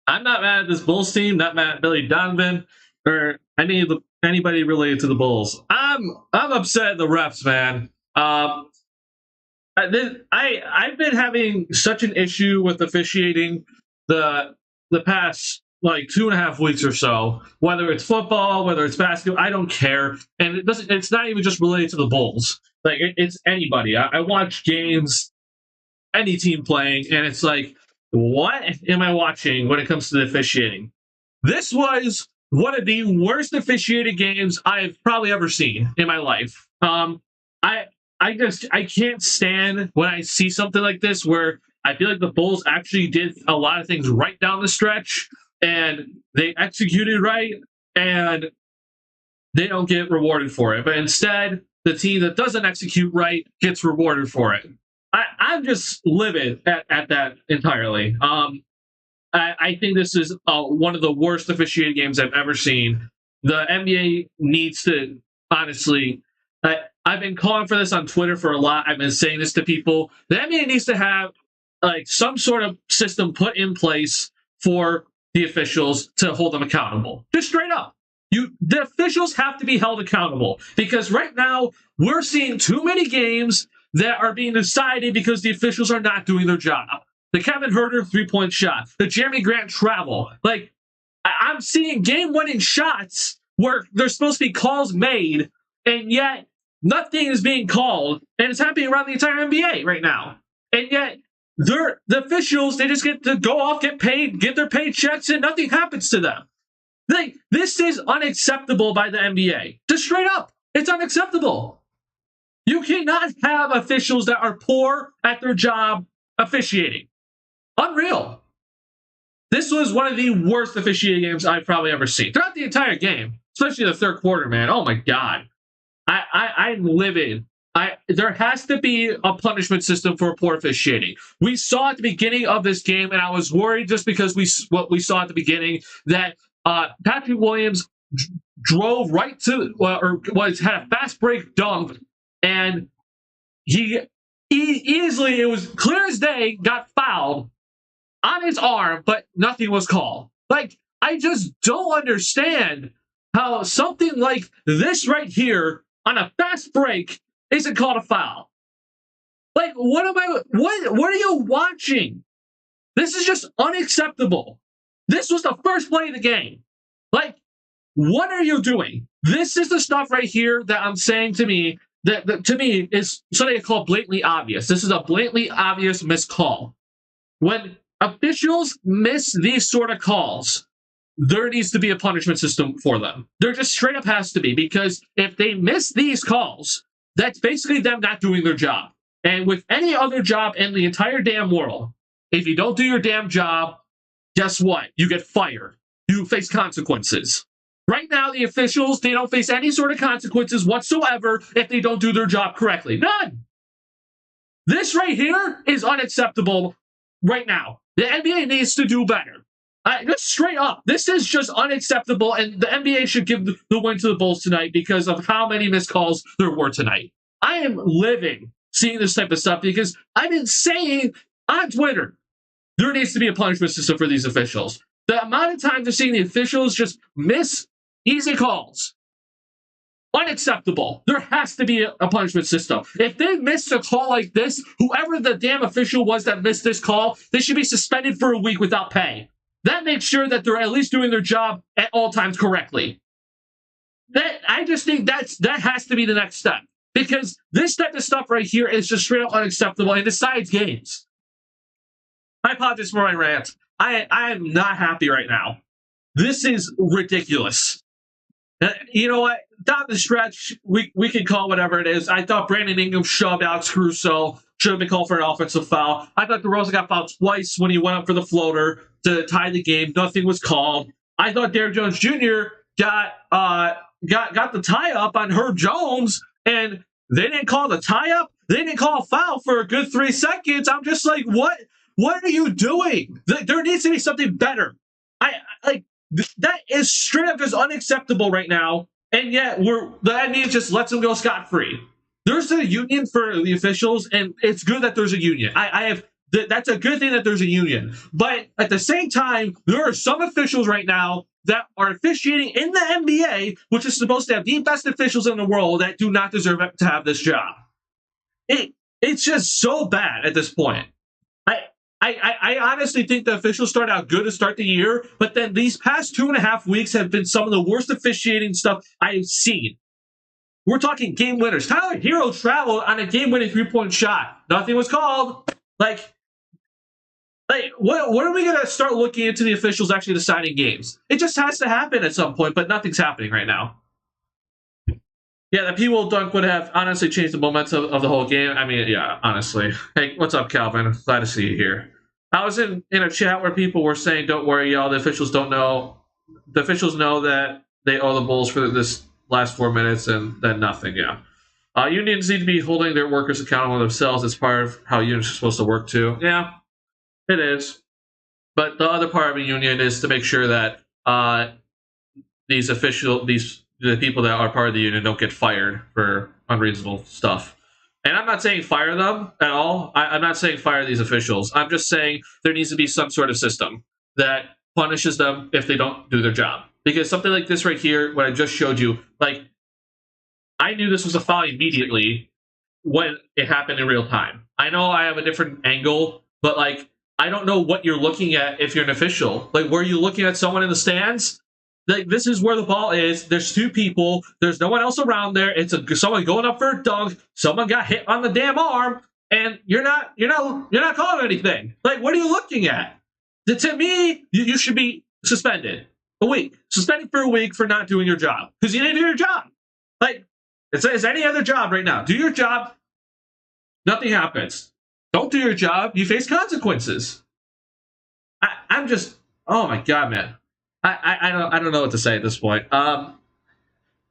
I'm not mad at this Bulls team, not mad at Billy Donovan or anybody related to the Bulls. I'm upset at the refs, man. I've been having such an issue with officiating the past like 2.5 weeks or so. Whether it's football, whether it's basketball, I don't care. And it doesn't. It's not even just related to the Bulls. Like it's anybody. I watch games, any team playing, and it's like, what am I watching when it comes to the officiating? This was one of the worst officiated games I've probably ever seen in my life. I I can't stand when I see something like this where I feel like the Bulls actually did a lot of things right down the stretch and they executed right and they don't get rewarded for it. But instead, the team that doesn't execute right gets rewarded for it. I'm just livid at that entirely. I think this is one of the worst officiated games I've ever seen. The NBA needs to, honestly, I've been calling for this on Twitter for a lot. I've been saying this to people. The NBA needs to have like some sort of system put in place for the officials to hold them accountable. Just straight up. The officials have to be held accountable because right now we're seeing too many games that are being decided because the officials are not doing their job. The Kevin Huerter 3-point shot, the Jeremy Grant travel. Like, I'm seeing game-winning shots where there's supposed to be calls made, and yet nothing is being called, and it's happening around the entire NBA right now. And yet, the officials, they just get to go off, get paid, get their paychecks, and nothing happens to them. Like, this is unacceptable by the NBA. Just straight up, it's unacceptable. You cannot have officials that are poor at their job officiating. Unreal. This was one of the worst officiating games I've probably ever seen. Throughout the entire game, especially the third quarter, man. Oh my God. I'm livid. There has to be a punishment system for poor officiating. We saw at the beginning of this game, and I was worried just because what we saw at the beginning, that Patrick Williams drove right to, had a fast break dunk, and he easily, it was clear as day, got fouled on his arm, but nothing was called. Like, I just don't understand how something like this right here on a fast break isn't called a foul. Like, what are you watching? This is just unacceptable. This was the first play of the game. Like, what are you doing? This is the stuff right here that I'm saying to me that to me is something I call blatantly obvious. This is a blatantly obvious miscall. When officials miss these sort of calls, there needs to be a punishment system for them. There just straight up has to be, because if they miss these calls, that's basically them not doing their job. And with any other job in the entire damn world, if you don't do your damn job, guess what? You get fired. You face consequences. Right now, the officials, they don't face any sort of consequences whatsoever if they don't do their job correctly. None. This right here is unacceptable right now. The NBA needs to do better. Just straight up, this is just unacceptable, and the NBA should give the win to the Bulls tonight because of how many missed calls there were tonight. I am living seeing this type of stuff because I've been saying on Twitter, there needs to be a punishment system for these officials. The amount of times I've seen the officials just miss easy calls, unacceptable. There has to be a punishment system. If they miss a call like this, whoever the damn official was that missed this call, they should be suspended for a week without pay. That makes sure that they're at least doing their job at all times correctly. I just think that has to be the next step, because this type of stuff right here is just straight up unacceptable and decides games. I apologize for my rant. I am not happy right now. This is ridiculous. You know what? Down the stretch, we can call whatever it is. I thought Brandon Ingram shoved Alex Caruso. Should have been called for an offensive foul. I thought DeRozan got fouled twice when he went up for the floater to tie the game. Nothing was called. I thought Derrick Jones Jr. got the tie up on Herb Jones, and they didn't call the tie up. They didn't call a foul for a good 3 seconds. I'm just like, what? What are you doing? There needs to be something better. That is straight up just unacceptable right now, and yet the NBA just lets them go scot-free. There's a union for the officials, and it's good that there's a union. I have That's a good thing that there's a union. But at the same time, there are some officials right now that are officiating in the NBA, which is supposed to have the best officials in the world, that do not deserve to have this job. It's just so bad at this point. I honestly think the officials start out good to start the year, but then these past 2.5 weeks have been some of the worst officiating stuff I've seen. We're talking game winners. Tyler Hero traveled on a game-winning three-point shot. Nothing was called. Like what are we going to start looking into the officials actually deciding games? It just has to happen at some point, but nothing's happening right now. Yeah, the P-Will dunk would have honestly changed the momentum of the whole game. I mean, yeah, honestly. Hey, what's up, Calvin? Glad to see you here. I was in a chat where people were saying, don't worry, y'all, the officials don't know. The officials know that they owe the Bulls for this last 4 minutes, and then nothing, yeah. Unions need to be holding their workers accountable themselves. It's part of how unions are supposed to work, too. Yeah, it is. But the other part of a union is to make sure that the people that are part of the union don't get fired for unreasonable stuff. And I'm not saying fire them at all. I'm not saying fire these officials. I'm just saying there needs to be some sort of system that punishes them if they don't do their job. Because something like this right here, what I just showed you, like, I knew this was a foul immediately when it happened in real time. I know I have a different angle, but, like, I don't know what you're looking at if you're an official. Like, were you looking at someone in the stands? Like, this is where the ball is. There's two people. There's no one else around there. It's someone going up for a dunk. Someone got hit on the damn arm, and you're not calling anything. Like, what are you looking at? To me, you should be suspended a week. Suspended for a week for not doing your job because you didn't do your job. Like, it's any other job right now. Do your job. Nothing happens. Don't do your job. You face consequences. I'm just. Oh my god, man. I don't know what to say at this point. I'll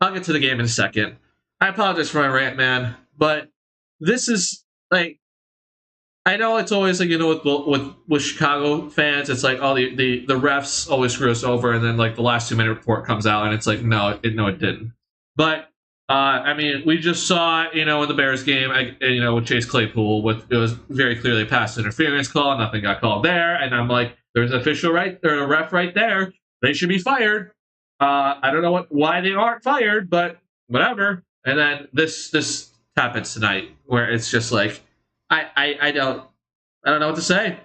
get to the game in a second. I apologize for my rant, man, but this is like, I know it's always like, with Chicago fans, it's like, oh, the refs always screw us over, and then like the last 2-minute report comes out, and it's like, no, it didn't. But I mean, we just saw, in the Bears game, with Chase Claypool, it was very clearly a pass interference call. Nothing got called there, and I'm like, there's an official a ref right there. They should be fired. I don't know why they aren't fired, but whatever. And then this happens tonight, where it's just like, I don't know what to say.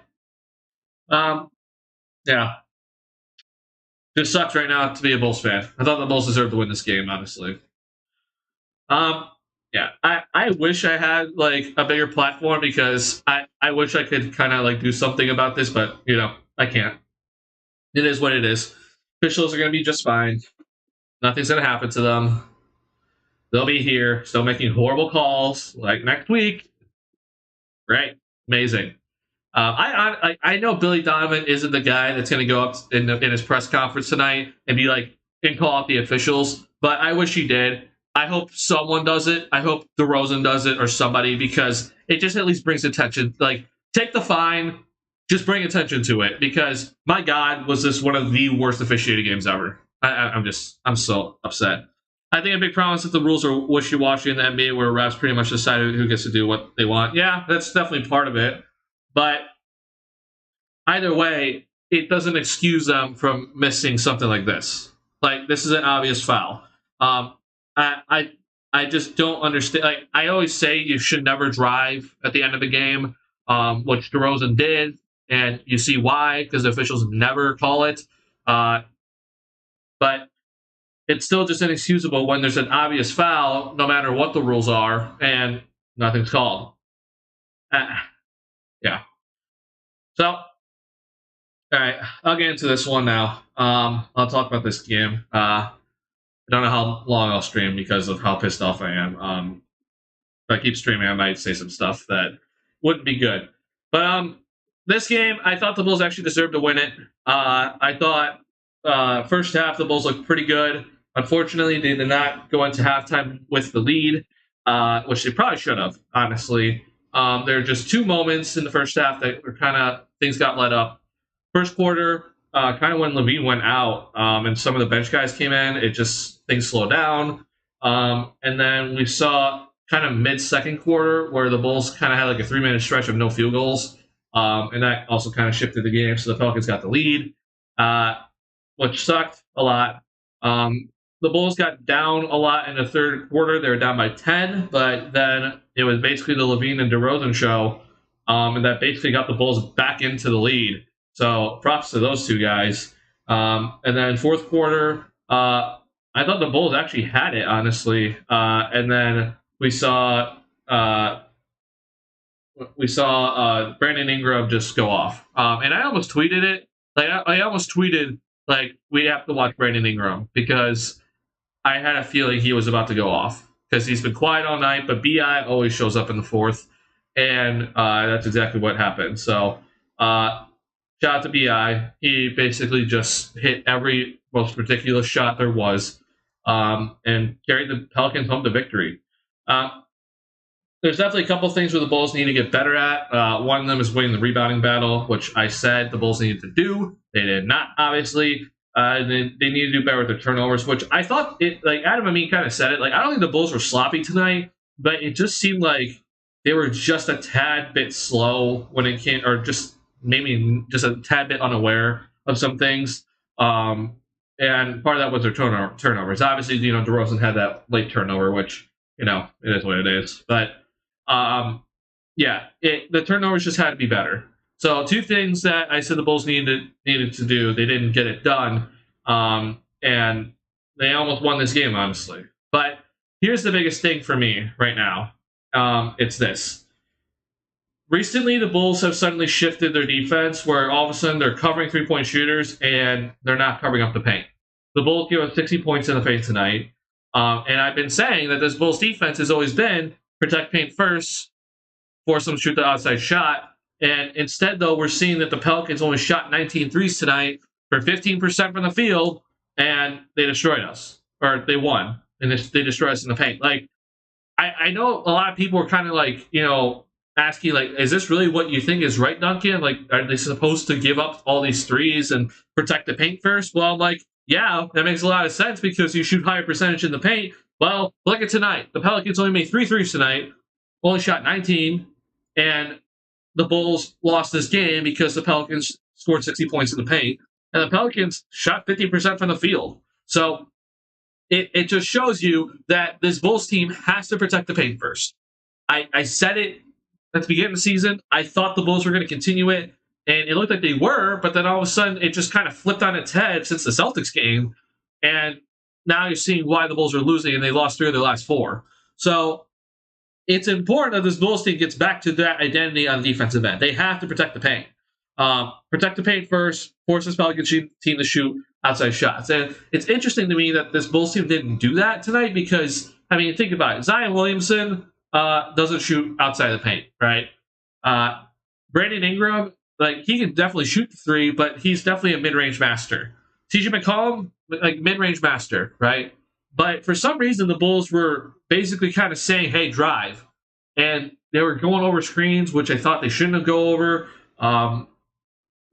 Yeah, just sucks right now to be a Bulls fan. I thought the Bulls deserved to win this game, honestly. Yeah, I wish I had like a bigger platform, because I wish I could kind of like do something about this, but I can't. It is what it is. Officials are going to be just fine. Nothing's going to happen to them. They'll be here, still making horrible calls like next week. Right? Amazing. I know Billy Donovan isn't the guy that's going to go up in his press conference tonight and be like, and call out the officials, but I wish he did. I hope someone does it. I hope DeRozan does it, or somebody, because it just at least brings attention. Like, take the fine. Just bring attention to it, because, my God, was this one of the worst officiating games ever. I'm so upset. I think a big problem is that the rules are wishy-washy in the NBA, where refs pretty much decide who gets to do what they want. Yeah, that's definitely part of it. But either way, it doesn't excuse them from missing something like this. Like, this is an obvious foul. I just don't understand. Like, I always say you should never drive at the end of the game, which DeRozan did. And you see why, because the officials never call it. But it's still just inexcusable when there's an obvious foul, no matter what the rules are, and nothing's called. Yeah. So, all right, I'll get into this one now. I'll talk about this game. I don't know how long I'll stream because of how pissed off I am. If I keep streaming, I might say some stuff that wouldn't be good. But this game, I thought the Bulls actually deserved to win it. I thought first half the Bulls looked pretty good. Unfortunately, they did not go into halftime with the lead, which they probably should have, honestly. There are just two moments in the first half that were kind of, things got let up. First quarter, kind of when Levine went out and some of the bench guys came in, it just, things slowed down. And then we saw kind of mid-second quarter where the Bulls kind of had like a 3-minute stretch of no field goals. And that also kind of shifted the game. So the Pelicans got the lead, which sucked a lot. The Bulls got down a lot in the third quarter. They were down by 10, but then it was basically the Levine and DeRozan show, and that basically got the Bulls back into the lead. So props to those two guys. And then fourth quarter, I thought the Bulls actually had it, honestly. And then we saw Brandon Ingram just go off. And I almost tweeted it. Like I almost tweeted like we have to watch Brandon Ingram because I had a feeling he was about to go off because he's been quiet all night, but BI always shows up in the fourth, and that's exactly what happened. So shout out to BI. He basically just hit every most ridiculous shot there was, and carried the Pelicans home to victory. There's definitely a couple things where the Bulls need to get better at. One of them is winning the rebounding battle, which I said the Bulls needed to do. They did not, obviously. They need to do better with their turnovers, which I thought it, like Adam Amin kind of said it. Like, I don't think the Bulls were sloppy tonight, but it just seemed like they were just a tad bit slow when it came, or just maybe just a tad bit unaware of some things. And part of that was their turnovers. Obviously, DeRozan had that late turnover, which, it is what it is. But the turnovers just had to be better. So two things that I said the Bulls needed to do, they didn't get it done, and they almost won this game, honestly. But here's the biggest thing for me right now. It's this. Recently, the Bulls have suddenly shifted their defense where all of a sudden they're covering three-point shooters and they're not covering up the paint. The Bulls gave us 60 points in the paint tonight. And I've been saying that this Bulls defense has always been protect paint first, force them to shoot the outside shot. And instead, though, we're seeing that the Pelicans only shot 19 threes tonight for 15% from the field, and they destroyed us. Or they won, and they destroyed us in the paint. Like, I know a lot of people are kind of like, asking, like, is this really what you think is right, Duncan? Like, are they supposed to give up all these threes and protect the paint first? Well, like, yeah, that makes a lot of sense because you shoot higher percentage in the paint. Well, look at tonight. The Pelicans only made 3 threes tonight, only shot 19, and the Bulls lost this game because the Pelicans scored 60 points in the paint, and the Pelicans shot 50% from the field. So it just shows you that this Bulls team has to protect the paint first. I said it at the beginning of the season. I thought the Bulls were going to continue it, and it looked like they were, but then all of a sudden it just kind of flipped on its head since the Celtics game, and now you're seeing why the Bulls are losing, and they lost 3 of their last 4. So it's important that this Bulls team gets back to that identity on the defensive end. They have to protect the paint. Protect the paint first, force this Pelicans team to shoot outside shots. And it's interesting to me that this Bulls team didn't do that tonight because, I mean, think about it. Zion Williamson doesn't shoot outside the paint, right? Brandon Ingram, like, he can definitely shoot the 3, but he's definitely a mid-range master. TJ McCollum, like, mid-range master, right? But for some reason, the Bulls were basically kind of saying, hey, drive. And they were going over screens, which I thought they shouldn't have go over.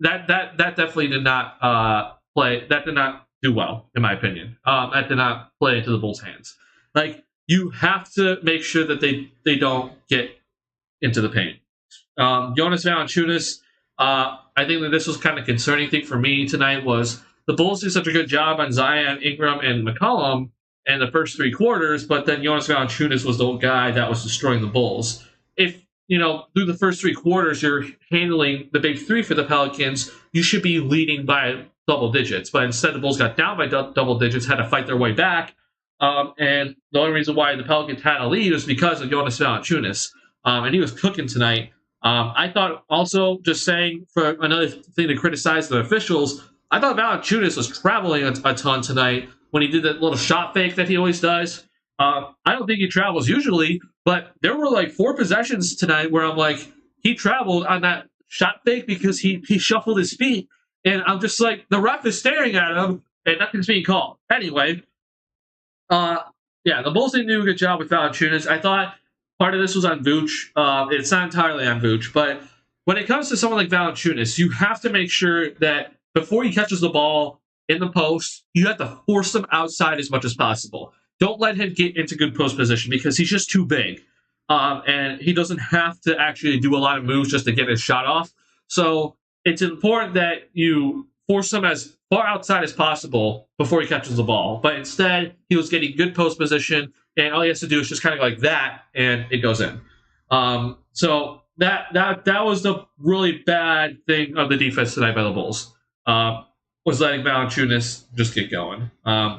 That definitely did not play. That did not do well, in my opinion. That did not play into the Bulls' hands. Like, you have to make sure that they don't get into the paint. Jonas Valanciunas, I think that this was kind of concerning thing for me tonight was the Bulls did such a good job on Zion, Ingram, and McCollum in the first 3 quarters, but then Jonas Valanciunas was the guy that was destroying the Bulls. If, through the first 3 quarters, you're handling the big 3 for the Pelicans, you should be leading by double digits. But instead, the Bulls got down by double digits, had to fight their way back. And the only reason why the Pelicans had a lead was because of Jonas Valanciunas. And he was cooking tonight. I thought also, just saying, for another thing to criticize the officials, I thought Valanciunas was traveling a ton tonight when he did that little shot fake that he always does. I don't think he travels usually, but there were like 4 possessions tonight where I'm like, he traveled on that shot fake because he shuffled his feet. And I'm just like, the ref is staring at him and nothing's being called. Anyway, the Bulls didn't do a good job with Valanciunas. I thought part of this was on Vooch. It's not entirely on Vooch, but when it comes to someone like Valanciunas, you have to make sure that before he catches the ball in the post, you have to force him outside as much as possible. Don't let him get into good post position because he's just too big. And he doesn't have to actually do a lot of moves just to get his shot off. So it's important that you force him as far outside as possible before he catches the ball. But instead, he was getting good post position, and all he has to do is just kind of like that, and it goes in. So that was the really bad thing of the defense tonight by the Bulls. Was letting Valanciunas just get going.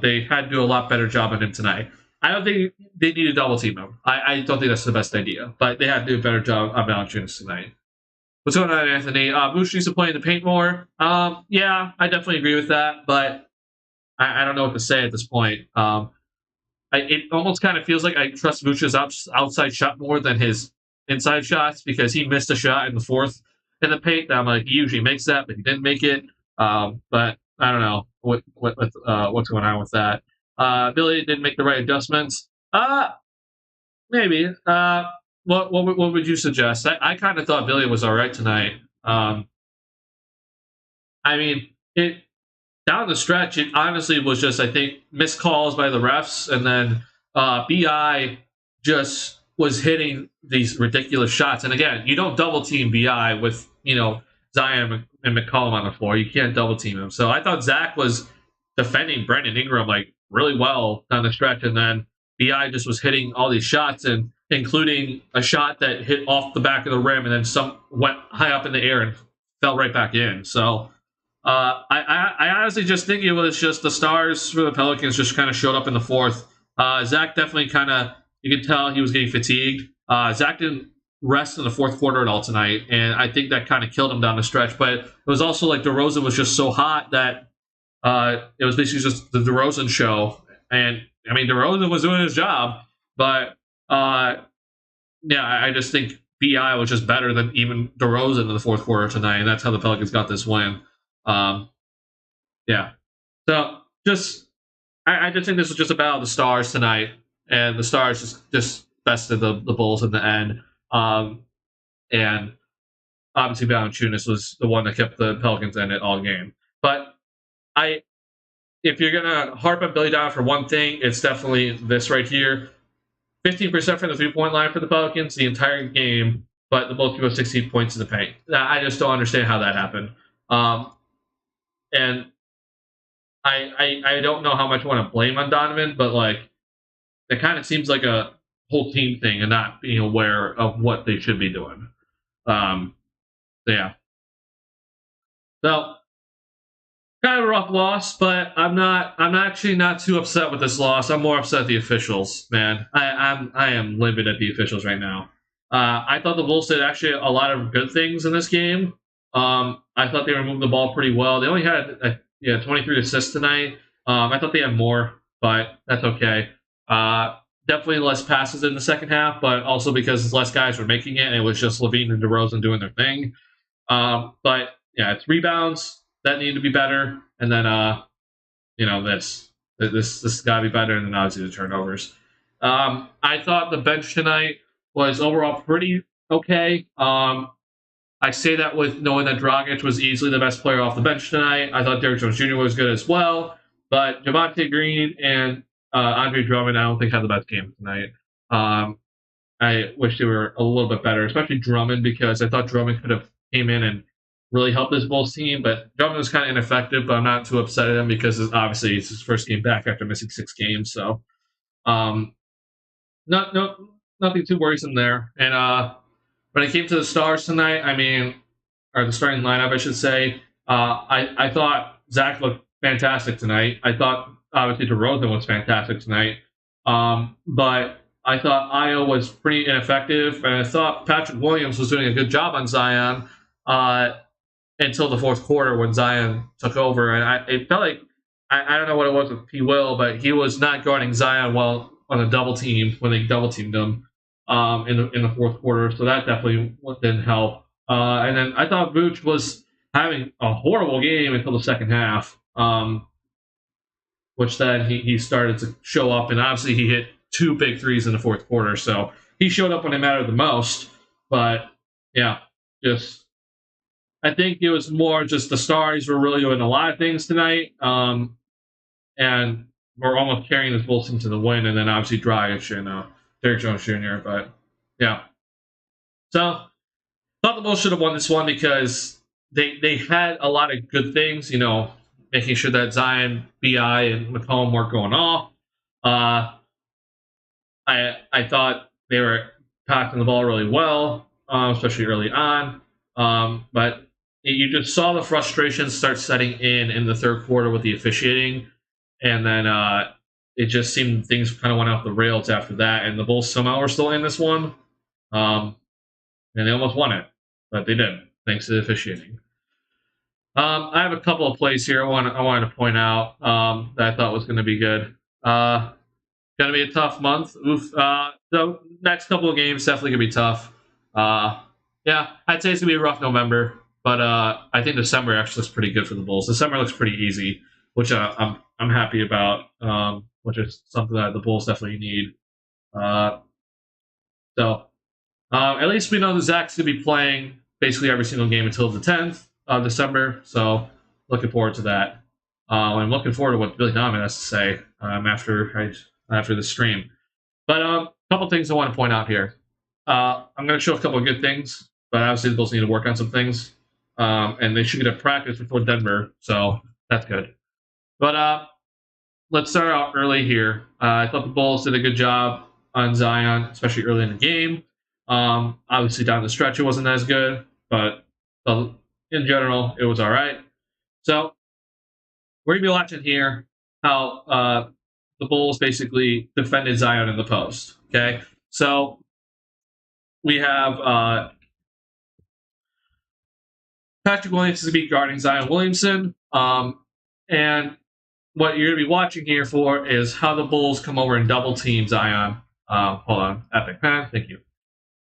They had to do a lot better job on him tonight. I don't think they need to double team him. I don't think that's the best idea, but they had to do a better job on Valanciunas tonight. What's going on, Anthony? Bush needs to play in the paint more. Yeah, I definitely agree with that, but I don't know what to say at this point. It almost kind of feels like I trust Vucevic's outside shot more than his inside shots because he missed a shot in the fourth in the paint. I'm like, he usually makes that, but he didn't make it. But I don't know what's going on with that. Billy didn't make the right adjustments. Maybe. What would you suggest? I kind of thought Billy was all right tonight. I mean, it down the stretch, it honestly was just, I think, missed calls by the refs, and then BI just was hitting these ridiculous shots. And again, you don't double team BI with, Zion and McCollum on the floor. You can't double team him. So I thought Zach was defending Brandon Ingram like really well down the stretch, and then BI just was hitting all these shots, and including a shot that hit off the back of the rim and then some went high up in the air and fell right back in. So I honestly just think it was just the stars for the Pelicans just kind of showed up in the fourth. Zach definitely kind of, you could tell he was getting fatigued. Zach didn't rest in the fourth quarter at all tonight, and I think that kind of killed him down the stretch. But it was also like DeRozan was just so hot that it was basically just the DeRozan show. And I mean, DeRozan was doing his job, but yeah, I just think BI was just better than even DeRozan in the fourth quarter tonight, and that's how the Pelicans got this win. Yeah. So I just think this was just about the Stars tonight, and the Stars just bested the Bulls in the end. And obviously Valanciunas was the one that kept the Pelicans in it all game. But if you're gonna harp on Billy Donovan for one thing, it's definitely this right here. 15% from the 3-point line for the Pelicans the entire game, but the Bulls go 16 points in the paint. I just don't understand how that happened. And I don't know how much I want to blame on Donovan, but like it kind of seems like a whole team thing and not being aware of what they should be doing. Yeah. So kind of a rough loss, but I'm actually not too upset with this loss. I'm more upset at the officials, man. I am livid at the officials right now. I thought the Bulls did actually a lot of good things in this game. I thought they were moving the ball pretty well. They only had 23 assists tonight. I thought they had more, but that's okay. Definitely less passes in the second half, but also because less guys were making it, and it was just Levine and DeRozan doing their thing. But yeah, it's rebounds that need to be better, and then this got to be better, and then obviously the turnovers. I thought the bench tonight was overall pretty okay. I say that with knowing that Dragic was easily the best player off the bench tonight. I thought Derrick Jones Jr. was good as well, but Javonte Green and Andre Drummond I don't think had the best game tonight. I wish they were a little bit better, especially Drummond, because I thought Drummond could have came in and really helped this Bulls team, but Drummond was kind of ineffective, but I'm not too upset at him because obviously it's his first game back after missing 6 games. So nothing too worrisome there. And when it came to the Stars tonight, or the starting lineup, I should say, I thought Zach looked fantastic tonight. I thought, obviously, DeRozan was fantastic tonight. But I thought Ayo was pretty ineffective, and I thought Patrick Williams was doing a good job on Zion until the fourth quarter when Zion took over. And it felt like, I don't know what it was with P. Will, but he was not guarding Zion well on a double team when they double teamed him. In the fourth quarter, so that definitely didn't help. And then I thought Vooch was having a horrible game until the second half, which then he started to show up, and obviously he hit 2 big threes in the fourth quarter, so he showed up when it mattered the most. But yeah, I think it was more just the Stars were really doing a lot of things tonight, and we're almost carrying this Bulls team to the win, and then obviously Dragic and Derrick Jones Jr. But yeah, so thought the Bulls should have won this one because they had a lot of good things. Making sure that Zion, Bi, and McCollum weren't going off. Uh, I thought they were passing the ball really well, especially early on. But you just saw the frustration start setting in the third quarter with the officiating, and then it just seemed things kind of went off the rails after that. And the Bulls somehow were still in this one, um, and they almost won it, but they didn't thanks to the officiating. I have a couple of plays here I wanted to point out that I thought was going to be good. Gonna be a tough month. Oof. The next couple of games definitely gonna be tough. Yeah, I'd say it's gonna be a rough November, but I think December actually looks pretty good for the Bulls. December looks pretty easy, which I'm happy about. Which is something that the Bulls definitely need. Uh, so at least we know that Zach's gonna be playing basically every single game until the 10th of December. So looking forward to that. I'm looking forward to what Billy Donovan has to say after the stream. But a couple things I want to point out here. I'm going to show a couple of good things, but obviously the Bulls need to work on some things, and they should get a practice before Denver, so that's good. But let's start out early here. I thought the Bulls did a good job on Zion, especially early in the game. Obviously down the stretch it wasn't as good, but in general it was all right. So we're going to be watching here how the Bulls basically defended Zion in the post. Okay, so we have Patrick Williams is going to be guarding Zion Williamson, and what you're going to be watching here for is how the Bulls come over and double team Zion. Hold on, Epic, thank you.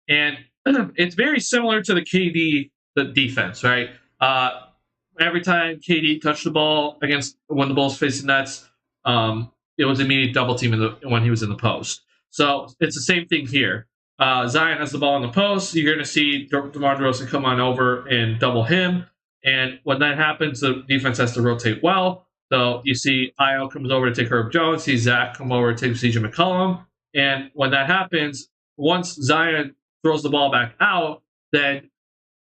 And it's very similar to the defense, right? Every time KD touched the ball against when the Bulls faced the Nets, it was immediate double team when he was in the post. So it's the same thing here. Zion has the ball in the post. You're going to see DeMar DeRozan come on over and double him. And when that happens, the defense has to rotate well. So you see Io comes over to take Herb Jones. See Zach come over to take CJ McCollum. And when that happens, once Zion throws the ball back out, then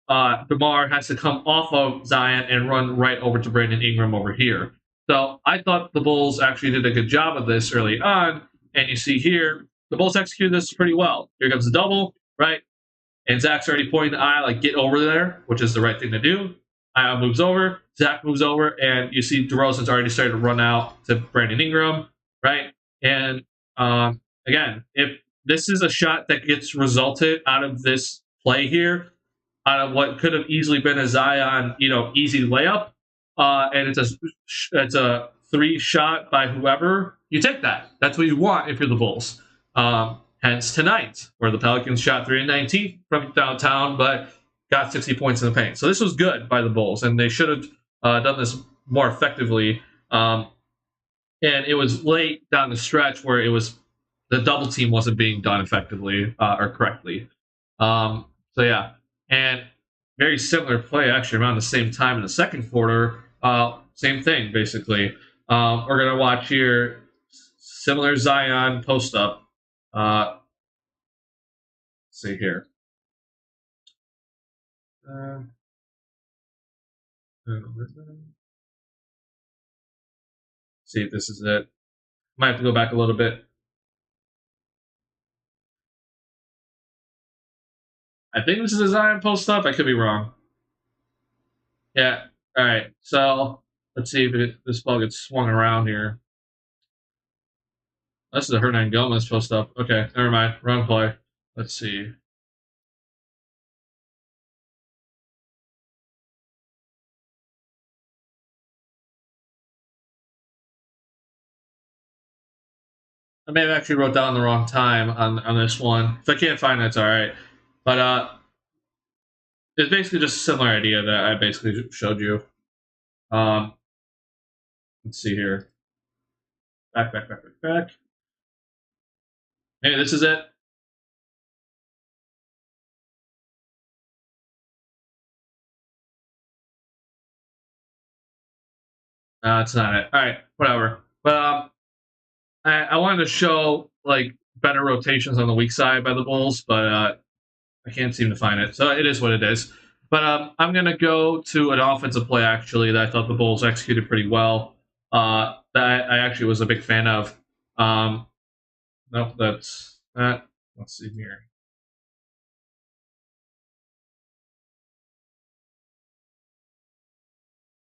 DeMar has to come off of Zion and run right over to Brandon Ingram over here. So I thought the Bulls actually did a good job of this early on. And you see here, the Bulls executed this pretty well. Here comes the double, right? And Zach's already pointing the eye, like, get over there, which is the right thing to do. Io moves over, Zach moves over, and you see DeRozan's already started to run out to Brandon Ingram, right? And again, if this is a shot that gets resulted out of this play here, out of what could have easily been a Zion, easy layup, and it's a 3 shot by whoever, you take that. That's what you want if you're the Bulls. Hence tonight, where the Pelicans shot 3 and 19 from downtown, but got 60 points in the paint. So this was good by the Bulls, and they should have done this more effectively. And it was late down the stretch where the double team wasn't being done effectively or correctly. So yeah, and very similar play actually around the same time in the second quarter. Same thing basically. We're gonna watch here similar Zion post up. Let's see here. See if this is it. Might have to go back a little bit. I think this is a Zion post up. I could be wrong. Yeah. All right. So let's see if this ball gets swung around here. This is a Hernan Gomez post up. Okay, never mind. Wrong play. Let's see. I may have actually wrote down the wrong time on this one. If I can't find it, it's all right. But it's basically just a similar idea that I basically showed you. Let's see here. Back. Maybe this is it. No, it's not it. All right, whatever. But I wanted to show like better rotations on the weak side by the Bulls, but I can't seem to find it. So it is what it is. But I'm going to go to an offensive play, actually, that I thought the Bulls executed pretty well. That I actually was a big fan of. Nope, that's that. Let's see here.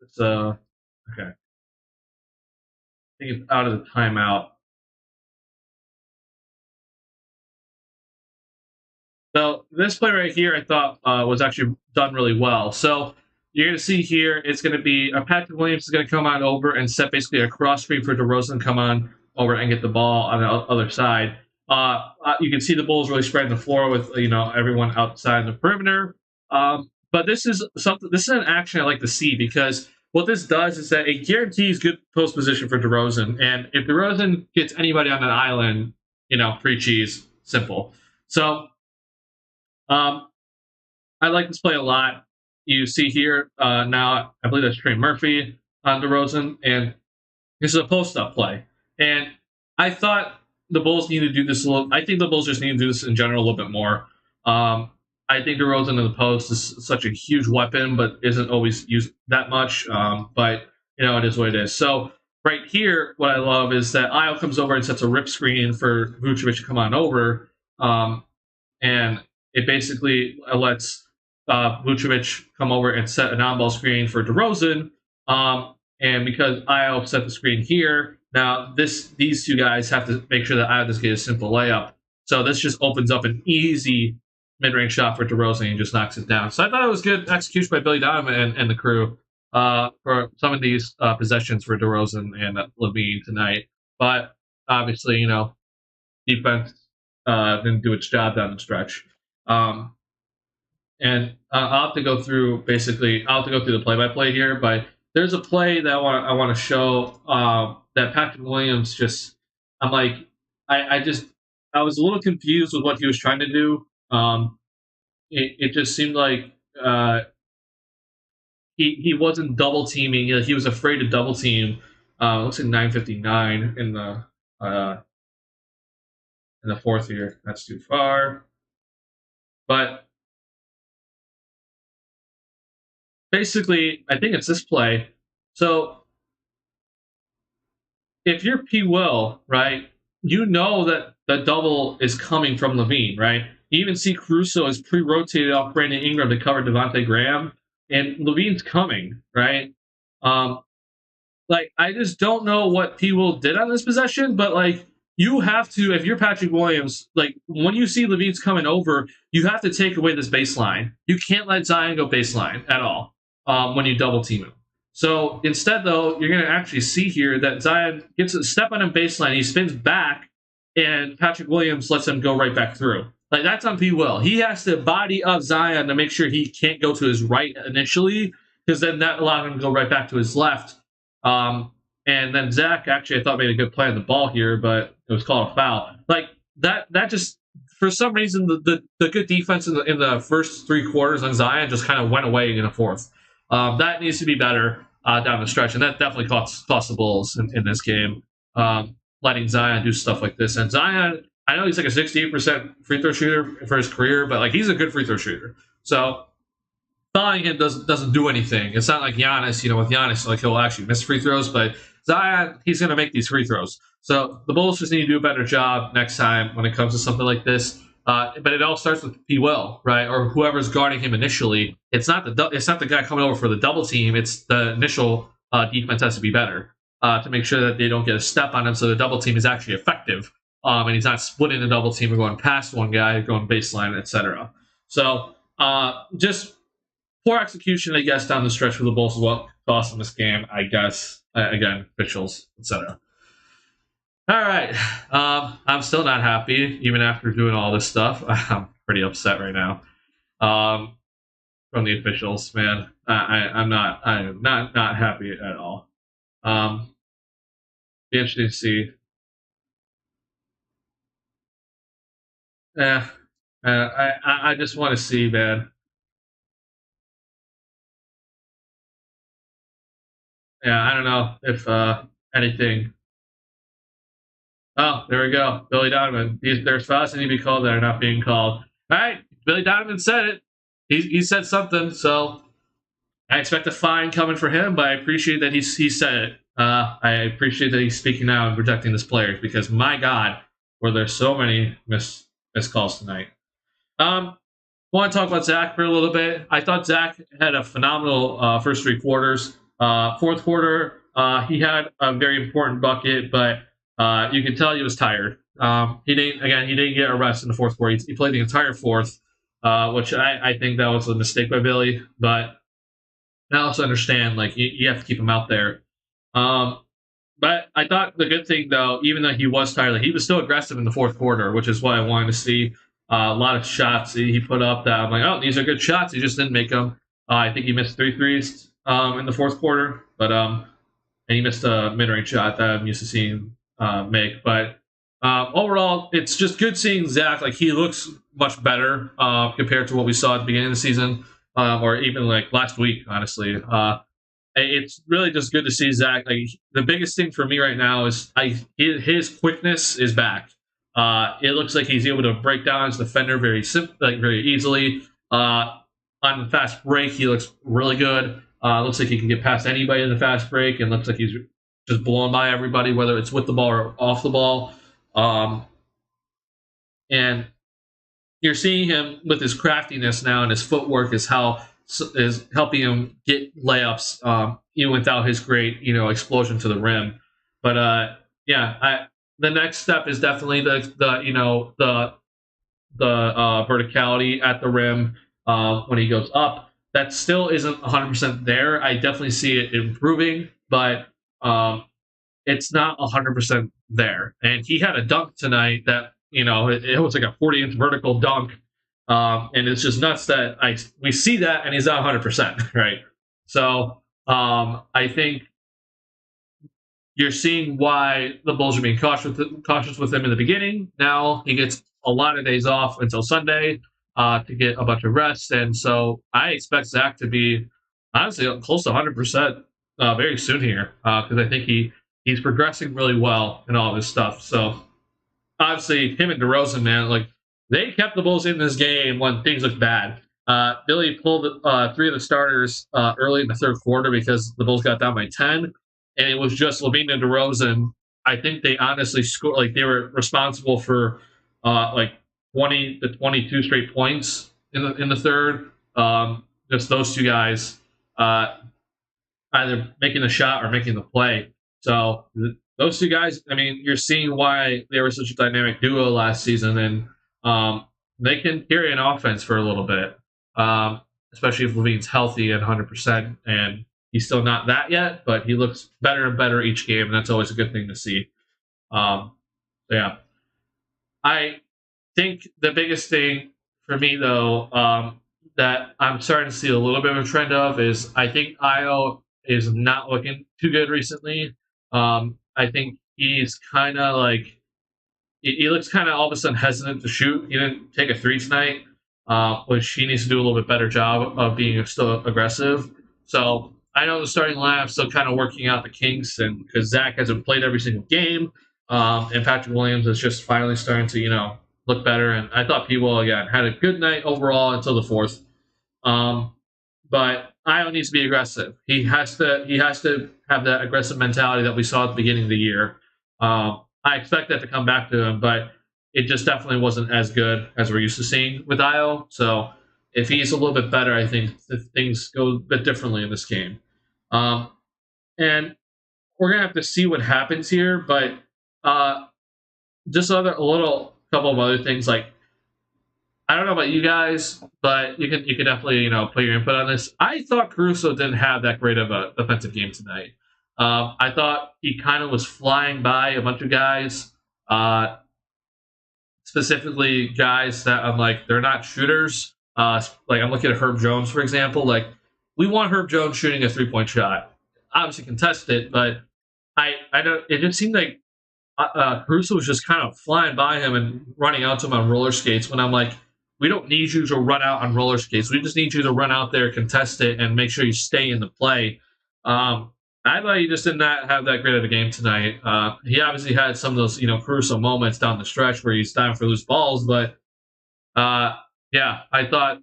It's okay. I think it's out of the timeout. So this play right here, I thought was actually done really well. So you're going to see here, it's going to be Patrick Williams is going to come on over and set basically a cross screen for DeRozan to come on over and get the ball on the other side. You can see the Bulls really spreading the floor with everyone outside the perimeter. But this is something. This is an action I like to see because what this does is that it guarantees good post position for DeRozan, and if DeRozan gets anybody on an island, free cheese, simple. So um, I like this play a lot. You see here now, I believe that's Trey Murphy on DeRozan, and this is a post-up play. And I thought the Bulls need to do this a little. I think the Bulls just need to do this in general a little bit more. Um, I think DeRozan in the post is such a huge weapon, but isn't always used that much. But it is what it is. So right here, what I love is that Io comes over and sets a rip screen for Vucevic to come on over. And it basically lets Vucevic come over and set a non-ball screen for DeRozan. And because Io set the screen here, now these two guys have to make sure that Io does get a simple layup. So this just opens up an easy mid-range shot for DeRozan and just knocks it down. So I thought it was good execution by Billy Donovan and the crew for some of these possessions for DeRozan and Levine tonight. But obviously, defense didn't do its job down the stretch. Um, and I'll have to go through the play-by-play here, but there's a play that I want to show that Patrick Williams just. I'm like, I was a little confused with what he was trying to do. It just seemed like he wasn't double teaming. He was afraid to double team. Looks like 9:59 in the fourth here. That's too far. But basically, I think it's this play. So if you're P. Will, right, you know that the double is coming from Levine, right? You even see Caruso is pre-rotated off Brandon Ingram to cover Devontae Graham, and Levine's coming, right? Um, I just don't know what P. Will did on this possession, but you have to, if you're Patrick Williams, when you see Levine's coming over, you have to take away this baseline. You can't let Zion go baseline at all when you double team him. So instead, though, you're going to actually see here that Zion gets a step on him baseline. He spins back, and Patrick Williams lets him go right back through. That's on P. Will. He has to body up Zion to make sure he can't go to his right initially, because then that allowed him to go right back to his left. And then Zach actually I thought made a good play on the ball here, but it was called a foul. That just for some reason the good defense in the first three quarters on Zion just kind of went away in the fourth. That needs to be better down the stretch, and that definitely cost the Bulls in this game. Letting Zion do stuff like this, and Zion, I know he's like a 68% free throw shooter for his career, but he's a good free throw shooter. So fouling him doesn't do anything. It's not like Giannis, with Giannis, he'll actually miss free throws, but Zion, he's going to make these free throws. So the Bulls just need to do a better job next time when it comes to something like this. But it all starts with P. Will, right, or whoever's guarding him initially. It's not the guy coming over for the double team. It's the initial defense has to be better to make sure that they don't get a step on him, so the double team is actually effective, and he's not splitting the double team or going past one guy, going baseline, etc. So just poor execution, I guess, down the stretch for the Bulls is what cost them this game, I guess. Again, officials, etc. All right. I'm still not happy, even after doing all this stuff. I'm pretty upset right now from the officials, man. I am not happy at all. Be interesting to see. Yeah. I just want to see, man. Yeah, I don't know if anything. Oh, there we go. Billy Donovan. There's fouls that need to be called that are not being called. All right. Billy Donovan said it. He said something, so I expect a fine coming for him. But I appreciate that he said it. I appreciate that he's speaking out and protecting his players because my God, were there so many missed calls tonight. Want to talk about Zach for a little bit. I thought Zach had a phenomenal first three quarters. Fourth quarter, he had a very important bucket, but you can tell he was tired. He didn't get a rest in the fourth quarter. He played the entire fourth, which I think that was a mistake by Billy. But I also understand like you have to keep him out there. Um, but I thought the good thing, though, even though he was tired, like, he was still aggressive in the fourth quarter, which is what I wanted to see. A lot of shots he put up that I'm like, oh, these are good shots. He just didn't make them. I think he missed 3 threes in the fourth quarter, but and he missed a mid-range shot that I'm used to seeing him make. But overall, it's just good seeing Zach. Like he looks much better compared to what we saw at the beginning of the season, or even like last week, honestly. It's really just good to see Zach. Like the biggest thing for me right now is his quickness is back. It looks like he's able to break down his defender very easily. On the fast break, he looks really good. Looks like he can get past anybody in the fast break, and looks like he's just blowing by everybody, whether it's with the ball or off the ball. And you're seeing him with his craftiness now, and his footwork is helping him get layups, even without his great, explosion to the rim. But the next step is definitely the verticality at the rim when he goes up. That still isn't 100% there. I definitely see it improving, but it's not 100% there. And he had a dunk tonight that it was like a 40-inch vertical dunk. And it's just nuts that we see that and he's not 100%, right? So I think you're seeing why the Bulls are being cautious with him in the beginning. Now he gets a lot of days off until Sunday to get a bunch of rest, and so I expect Zach to be honestly close to 100% very soon here because I think he's progressing really well in all of his stuff. So obviously him and DeRozan, man, like they kept the Bulls in this game when things looked bad. Billy pulled 3 of the starters early in the third quarter because the Bulls got down by 10, and it was just LaVine and DeRozan. I think they honestly scored, like they were responsible for like 20 to 22 straight points in the third. Just those two guys either making the shot or making the play. So those two guys, I mean, you're seeing why they were such a dynamic duo last season, and they can carry an offense for a little bit, especially if LaVine's healthy at 100%. And he's still not that yet, but he looks better and better each game, and that's always a good thing to see. Yeah. I think the biggest thing for me, though, that I'm starting to see a little bit of a trend of is I think Io is not looking too good recently. I think he's kind of like he looks kind of all of a sudden hesitant to shoot. He didn't take a 3 tonight, which he needs to do a little bit better job of being still aggressive. So I know the starting lineup still kind of working out the kinks, and because Zach hasn't played every single game, and Patrick Williams is just finally starting to look better. And I thought P-Will again had a good night overall until the fourth. But Io needs to be aggressive. He has to have that aggressive mentality that we saw at the beginning of the year. I expect that to come back to him, but it just definitely wasn't as good as we're used to seeing with Io. So if he's a little bit better, I think things go a bit differently in this game. And we're gonna have to see what happens here, but just a little couple of other things. Like I don't know about you guys, but you can definitely put your input on this. I thought Caruso didn't have that great of a defensive game tonight. I thought he kind of was flying by a bunch of guys, specifically guys that I'm like they're not shooters. Like I'm looking at Herb Jones, for example. Like we want Herb Jones shooting a 3-point shot. Obviously contest it, but I don't. It just seemed like Caruso was just kind of flying by him and running out to him on roller skates. When I'm like, we don't need you to run out on roller skates. We just need you to run out there, contest it, and make sure you stay in the play. I thought he just did not have that great of a game tonight. He obviously had some of those, Caruso moments down the stretch where he's diving for loose balls, but yeah, I thought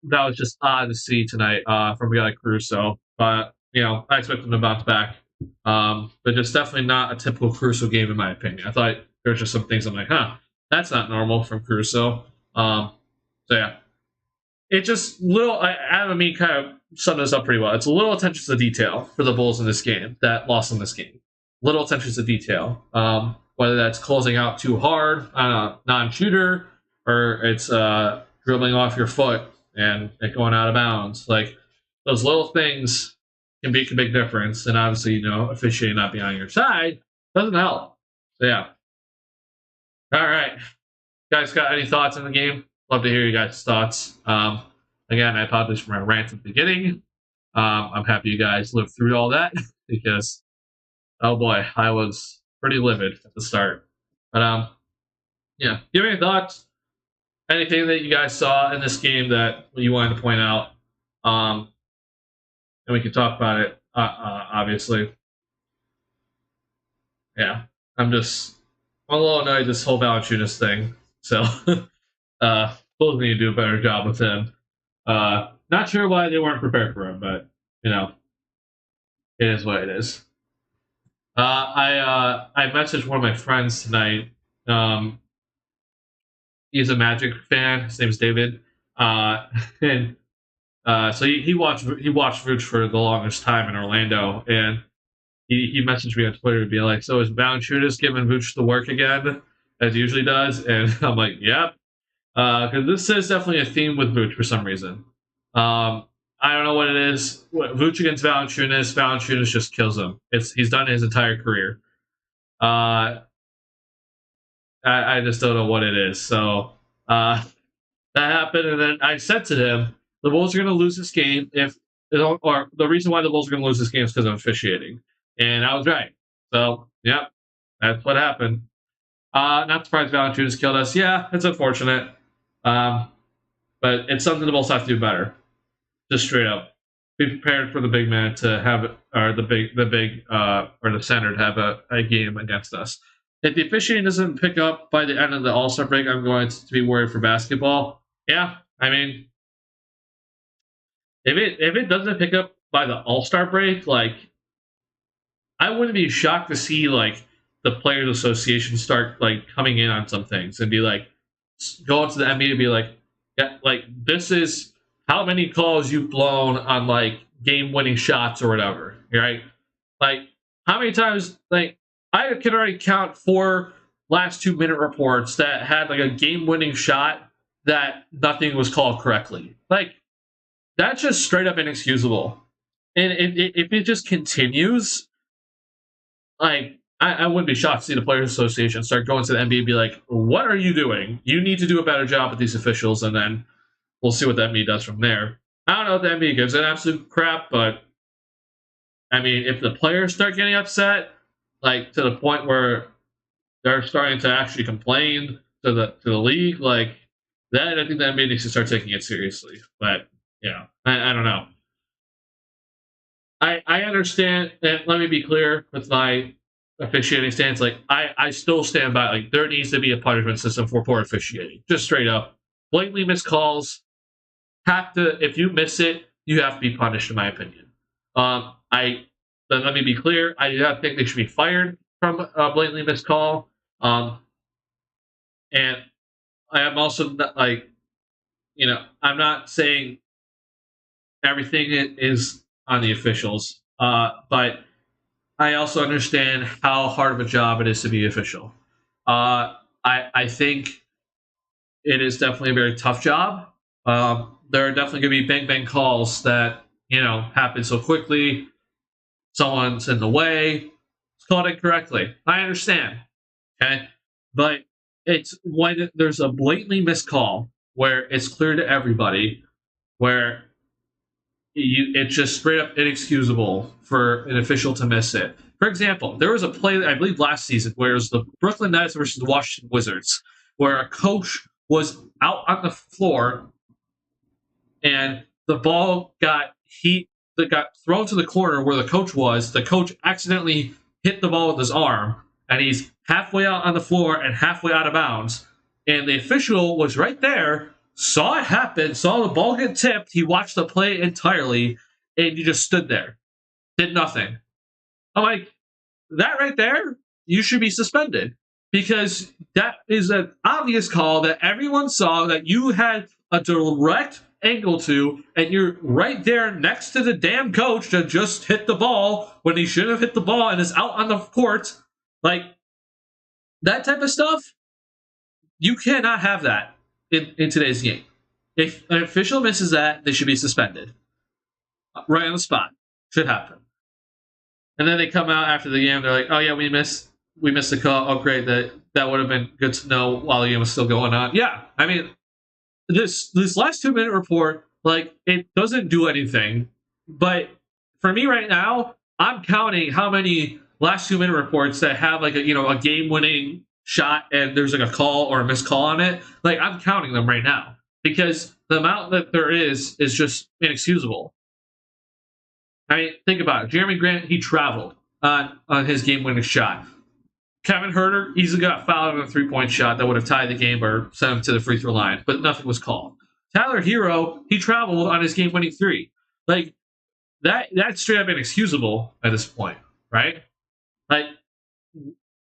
that was just odd to see tonight from a guy like Caruso. But I expect him to bounce back. But it's definitely not a typical Caruso game in my opinion. I thought there's just some things I'm like, that's not normal from Caruso. So yeah, it just little. Adam and me kind of summed this up pretty well. It's a little attention to detail for the Bulls in this game that lost in this game. Little attention to detail. Whether that's closing out too hard on a non-shooter or it's dribbling off your foot and it going out of bounds. Like those little things can make a big difference. And obviously, officiating not being on your side doesn't help. So yeah. All right. Guys, got any thoughts on the game? Love to hear you guys' thoughts. Again, I apologize for my rant at the beginning. I'm happy you guys lived through all that because, oh boy, I was pretty livid at the start. But yeah, give me your thoughts. Anything that you guys saw in this game that you wanted to point out, and we can talk about it. Obviously, yeah. I'm a little annoyed this whole Valanciunas thing. So, Bulls need to do a better job with him. Not sure why they weren't prepared for him, but it is what it is. I messaged one of my friends tonight. He's a Magic fan. His name's David, and so he watched Vooch for the longest time in Orlando, and he messaged me on Twitter to be like, "So is Valanciunas giving Vooch the work again, as he usually does?" And I'm like, "Yep," because this is definitely a theme with Vooch for some reason. I don't know what it is. Vooch against Valanciunas just kills him. He's done it his entire career. I just don't know what it is. So that happened, and then I said to him, the Bulls are going to lose this game or the reason why the Bulls are going to lose this game is because of officiating. And I was right. So, yep, that's what happened. Not surprised Valanciunas killed us. Yeah, it's unfortunate. But it's something the Bulls have to do better. Just straight up. Be prepared for the big man to have, or the center to have a game against us. If the officiating doesn't pick up by the end of the All-Star break, I'm going to be worried for basketball. Yeah, I mean, if it doesn't pick up by the All-Star break, like, I wouldn't be shocked to see like the Players Association start like coming in on some things and be like, go to the NBA and be like, yeah, like this is how many calls you've blown on like game-winning shots or whatever, right? Like how many times, like I can already count 4 last 2-minute reports that had like a game-winning shot that nothing was called correctly. Like that's just straight up inexcusable. And if it just continues, like I wouldn't be shocked to see the Players Association start going to the NBA and be like, "What are you doing? You need to do a better job with these officials," and then we'll see what the NBA does from there. I don't know if the NBA gives an absolute crap, but I mean, if the players start getting upset, like to the point where they're starting to actually complain to the league, like then I think the NBA needs to start taking it seriously. But yeah, I don't know. I understand, and let me be clear with my officiating stance. Like I still stand by like there needs to be a punishment system for poor officiating. Just straight up, blatantly missed calls have to. If you miss it, you have to be punished. In my opinion, but let me be clear. I do not think they should be fired from a blatantly missed call. And I am also not, like, I'm not saying everything is on the officials, but I also understand how hard of a job it is to be official. I think it is definitely a very tough job. There are definitely going to be bang bang calls that happen so quickly. Someone's in the way. It's called incorrectly. I understand. Okay, but it's when there's a blatantly missed call where it's clear to everybody, where it's just straight up inexcusable for an official to miss it. For example, there was a play, I believe last season, where it was the Brooklyn Nets versus the Washington Wizards, where a coach was out on the floor and the ball got thrown to the corner where the coach was. The coach accidentally hit the ball with his arm, and he's halfway out on the floor and halfway out of bounds. And the official was right there, saw it happen, saw the ball get tipped. He watched the play entirely, and you just stood there, did nothing. I'm like, that right there, you should be suspended because that is an obvious call that everyone saw that you had a direct angle to, and you're right there next to the damn coach that just hit the ball when he shouldn't have hit the ball and is out on the court. Like, that type of stuff, you cannot have that in today's game. If an official misses that, they should be suspended. Right on the spot. Should happen. And then they come out after the game. They're like, "Oh yeah, we missed the call. Oh great, that would have been good to know while the game was still going on." Yeah, I mean, this last 2 minute report, like, it doesn't do anything. But for me right now, I'm counting how many last 2 minute reports that have like a game winning shot and there's like a call or a missed call on it. Like, I'm counting them right now because the amount that there is just inexcusable. I mean, think about it. Jeremy Grant, he traveled on his game-winning shot. Kevin Herter easily got fouled on a three-point shot that would have tied the game or sent him to the free throw line, but nothing was called. Tyler Hero, he traveled on his game-winning three. Like, that's straight up inexcusable at this point, right? Like,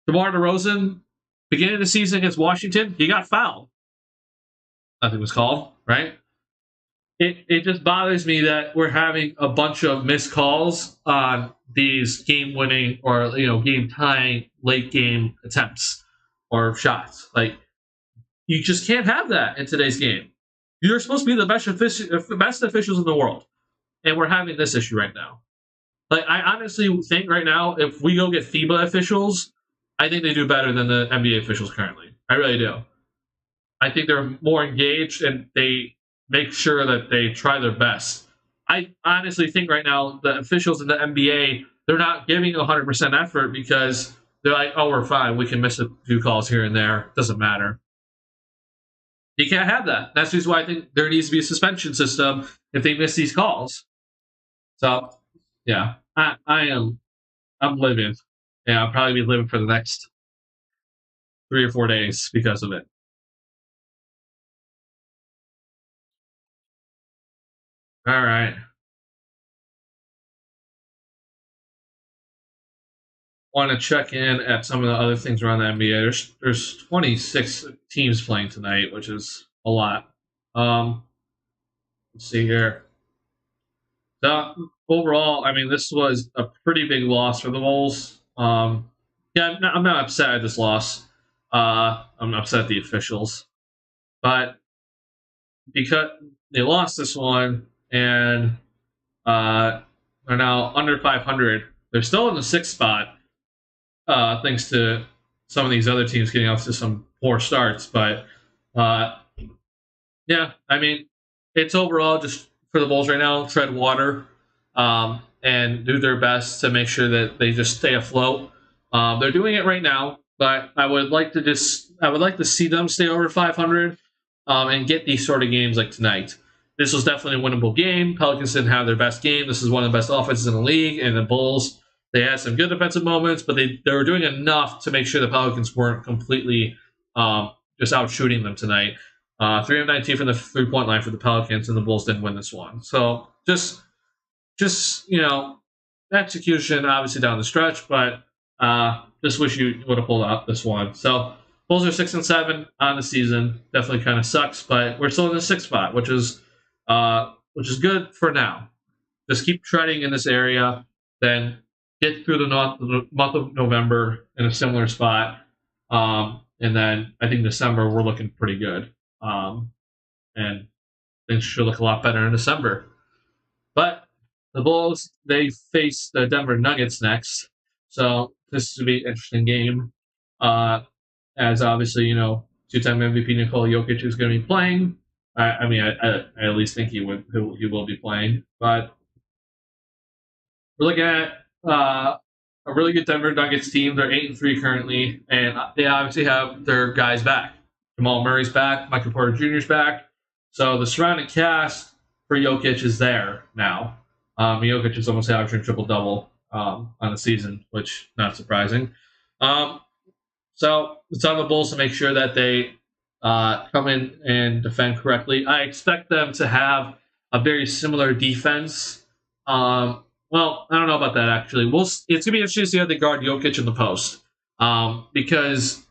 DeMar DeRozan, beginning of the season against Washington, he got fouled. Nothing was called, right? It just bothers me that we're having a bunch of missed calls on these game-winning or game-tying late game attempts or shots. Like, you just can't have that in today's game. You're supposed to be the best officials in the world, and we're having this issue right now. Like, I honestly think right now, if we go get FIBA officials, I think they do better than the NBA officials currently. I really do. I think they're more engaged and they make sure that they try their best. I honestly think right now the officials in the NBA, they're not giving 100% effort because they're like, oh, we're fine. We can miss a few calls here and there. Doesn't matter. You can't have that. That's the reason why I think there needs to be a suspension system if they miss these calls. So, yeah, I'm living. Yeah, I'll probably be living for the next 3 or 4 days because of it. All right. Want to check in at some of the other things around the NBA. There's 26 teams playing tonight, which is a lot. Let's see here. So overall, I mean, this was a pretty big loss for the Bulls. Yeah, I'm not upset at this loss. I'm upset at the officials, but because they lost this one and are now under 500, they're still in the sixth spot. Thanks to some of these other teams getting off to some poor starts. But yeah, I mean, it's overall just for the Bulls right now, tread water and do their best to make sure that they just stay afloat. They're doing it right now, but I would like to see them stay over 500 and get these sort of games like tonight. This was definitely a winnable game. Pelicans didn't have their best game. This is one of the best offenses in the league, and the Bulls, they had some good defensive moments, but they were doing enough to make sure the Pelicans weren't completely just out shooting them tonight. 3 of 19 from the three-point line for the Pelicans, and the Bulls didn't win this one. So just execution obviously down the stretch, but just wish you would have pulled out this one. So Bulls are 6-7 on the season. Definitely kind of sucks, but we're still in the sixth spot, which is good for now. Just keep treading in this area, then get through the month of November in a similar spot, and then I think December we're looking pretty good, and things should look a lot better in December. But the Bulls, they face the Denver Nuggets next, so this should be an interesting game. As obviously, two-time MVP Nikola Jokic is going to be playing. I mean, I at least think he will be playing. But we're looking at a really good Denver Nuggets team. They're 8-3 currently, and they obviously have their guys back. Jamal Murray's back. Michael Porter Jr.'s back. So the surrounding cast for Jokic is there now. Jokic is almost averaging triple-double on the season, which not surprising. So it's on the Bulls to make sure that they come in and defend correctly. I expect them to have a very similar defense. Well, I don't know about that actually. It's gonna be interesting to see how they guard Jokic in the post, because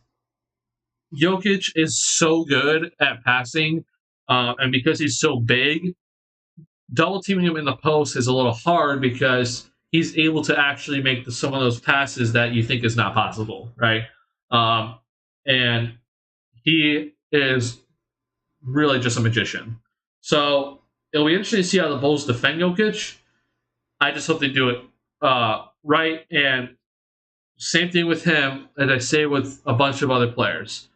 Jokic is so good at passing, and because he's so big, double teaming him in the post is a little hard because he's able to actually make some of those passes that you think is not possible, right? And he is really just a magician. So it'll be interesting to see how the Bulls defend Jokic. I just hope they do it right. And same thing with him, as I say with a bunch of other players.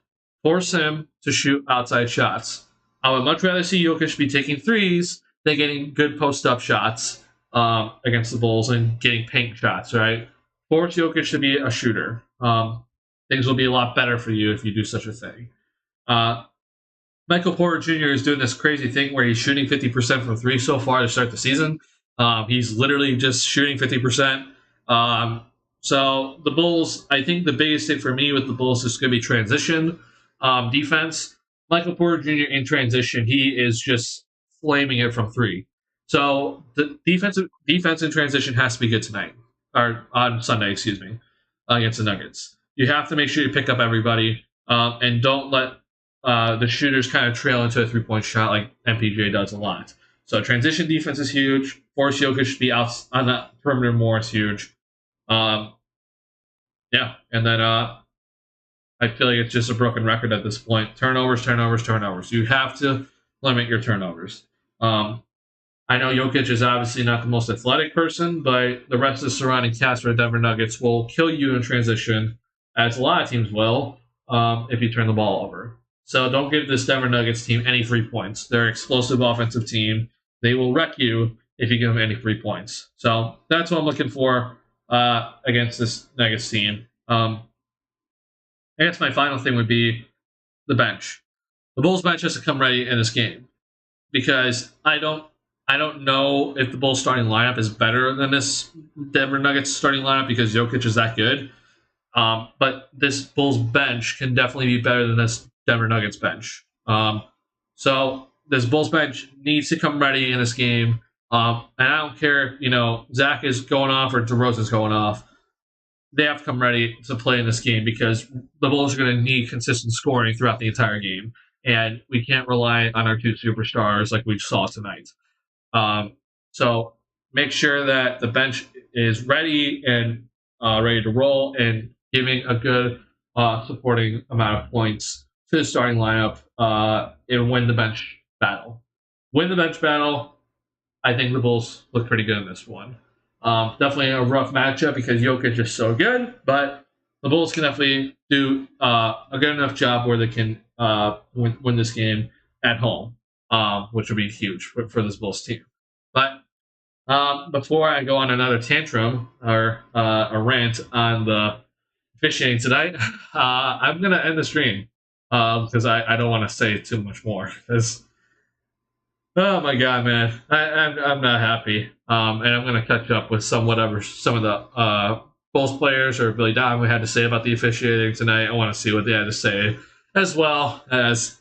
Force him to shoot outside shots. I would much rather see Jokic be taking threes than getting good post up shots against the Bulls and getting paint shots, right? Force Jokic to be a shooter. Things will be a lot better for you if you do such a thing. Michael Porter Jr. is doing this crazy thing where he's shooting 50% from three so far to start the season. He's literally just shooting 50%. So the Bulls, I think the biggest thing for me with the Bulls is going to be transition defense. Michael Porter Jr. in transition, he is just flaming it from three. So the defense in transition has to be good tonight, or on Sunday, excuse me, against the Nuggets. You have to make sure you pick up everybody, and don't let the shooters kind of trail into a three-point shot like MPJ does a lot. So transition defense is huge. Force Jokic to be out on the perimeter more is huge. Yeah, and then I feel like it's just a broken record at this point. Turnovers. You have to limit your turnovers. I know Jokic is obviously not the most athletic person, but the rest of the surrounding cast for the Denver Nuggets will kill you in transition, as a lot of teams will, if you turn the ball over. So don't give this Denver Nuggets team any free points. They're an explosive offensive team. They will wreck you if you give them any free points. So that's what I'm looking for against this Nuggets team. I guess my final thing would be the bench. The Bulls bench has to come ready in this game because I don't know if the Bulls starting lineup is better than this Denver Nuggets starting lineup because Jokic is that good. But this Bulls bench can definitely be better than this Denver Nuggets bench. So this Bulls bench needs to come ready in this game. And I don't care, Zach is going off or DeRozan's going off. They have to come ready to play in this game because the Bulls are going to need consistent scoring throughout the entire game. And we can't rely on our two superstars like we saw tonight. So make sure that the bench is ready and ready to roll and giving a good supporting amount of points to the starting lineup and win the bench battle. Win the bench battle. I think the Bulls look pretty good in this one. Definitely a rough matchup because Jokic is so good, but the Bulls can definitely do a good enough job where they can win this game at home, which would be huge for this Bulls team. But before I go on another tantrum or a rant on the officiating tonight, I'm going to end the stream because I don't want to say too much more. Oh my god, man, I'm not happy, and I'm going to catch up with some of the Bulls players or Billy Donovan had to say about the officiating tonight. I want to see what they had to say, as well as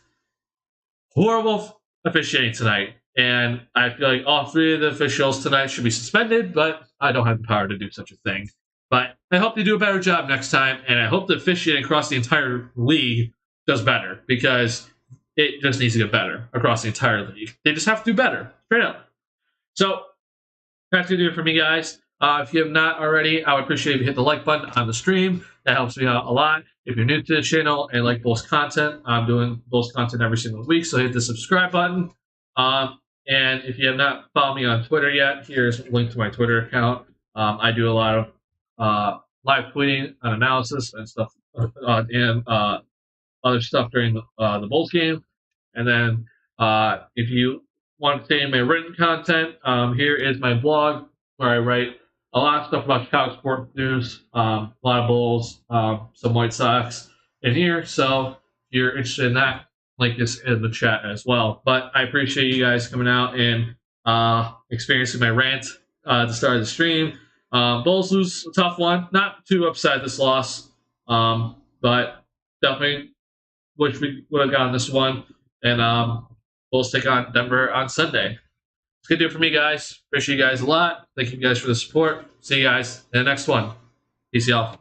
horrible officiating tonight. And I feel like all three of the officials tonight should be suspended, but I don't have the power to do such a thing. But I hope they do a better job next time, and I hope the officiating across the entire league does better because it just needs to get better across the entire league. They just have to do better, straight up. So that's going to do it for me, guys. If you have not already, I would appreciate if you hit the like button on the stream. That helps me out a lot. If you're new to the channel and like Bulls content, I'm doing Bulls content every single week, so hit the subscribe button. And if you have not followed me on Twitter yet, here's a link to my Twitter account. I do a lot of live tweeting and analysis and stuff, and other stuff during the Bulls game. And then if you want to see my written content, here is my blog where I write a lot of stuff about Chicago sports news, a lot of Bulls, some White Sox in here. So if you're interested in that, link is in the chat as well. But I appreciate you guys coming out and experiencing my rant at the start of the stream. Bulls lose a tough one. Not too upset this loss, but definitely wish we would have gotten this one. And Bulls take on Denver on Sunday. It's going to do it for me, guys. Appreciate you guys a lot. Thank you guys for the support. See you guys in the next one. Peace, y'all.